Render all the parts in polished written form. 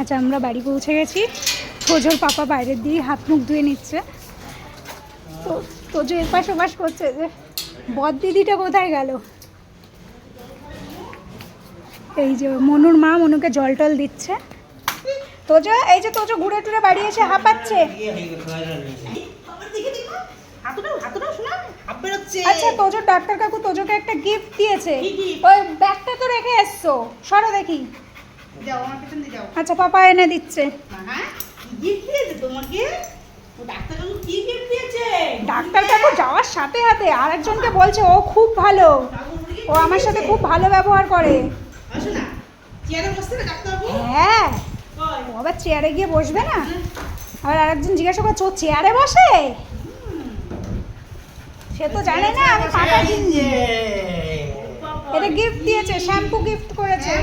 আচ্ছা, আমরা বাড়ি পৌঁছে গেছি। তোজোর পাপা বাইরের দিয়ে হাত মুখ ধুয়ে নিচ্ছে। তো তোজো এপাশ ওপাশ করছে যে বদ দিদিটা কোথায় গেল। এই যে মনুর মা মনুকে জল টল দিচ্ছে। তোজো, এই যে তোজো ঘুরে টুরে বাড়ি এসে হাঁপাচ্ছে। আচ্ছা, তোজোর ডাক্তার কাকু তোজোকে একটা গিফট দিয়েছে। ওই ব্যাগটা তো রেখে এসছো, সরো দেখি। আচ্ছা, পাপা এনে দিচ্ছে। ডাক্তার কাকু যাওয়ার সাথে সাথে আরেকজনকে বলছে ও খুব ভালো, ও আমার সাথে খুব ভালো ব্যবহার করে। হ্যাঁ, ও আবার চেয়ারে গিয়ে বসবে না। আবার আরেকজন জিজ্ঞাসা করছে ও চেয়ারে বসে, সে তো জানে না আমি পাটা কিনছি। এটা গিফট দিয়েছে, শ্যাম্পু গিফট করেছে।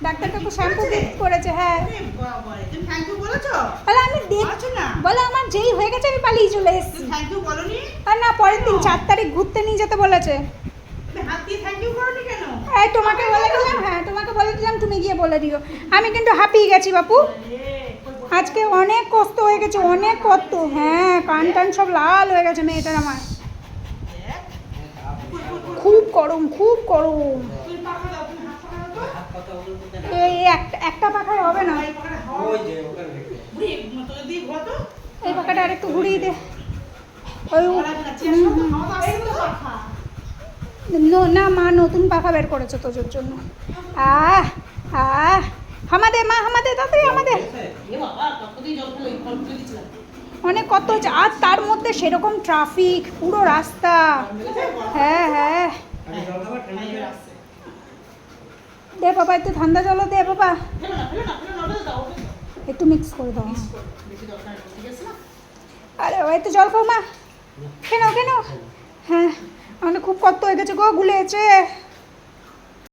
ডাক্তার কাকু শ্যাম্পু গিফট করেছে। হ্যাঁ, বলে আমি দেখছি না, বলে আমার যেই হয়ে গেছে আমি পালিয়ে চলে এসেছি। আর না, পরের দিন 4 তারিখ ঘুরতে নিয়ে যেতে বলেছে। এই তোমাকে বলে দিলাম, হ্যাঁ তোমাকে বলে দিলাম, তুমি গিয়ে বলে দিও। আমি কিন্তু হাঁপিয়ে গেছি বাপু, আজকে অনেক কষ্ট হয়ে গেছে, অনেক কষ্ট। হ্যাঁ, কান টান সব লাল হয়ে গেছে মেয়েটার আমার। খুব গরম, খুব গরম। এই একটা পাখায় হবে না, এই পাখাটা আর একটু ঘুরিয়ে দে। ওই না, মা নতুন পাখা বের করেছে তোজোর জন্য। আমাদের মা, আমাদের তাড়াতাড়ি, আমাদের অনেক কত হচ্ছে। আর তার মধ্যে সেরকম ট্রাফিক পুরো রাস্তা। হ্যাঁ হ্যাঁ, দে বাবা একটু ঠান্ডা জলও দে বাবা, একটু মিক্স করে দাও। আরে ও একটু জল খাও মা, কেন কেন। হ্যাঁ, আমাদের খুব কত হয়ে গেছে গো, গুলেছে।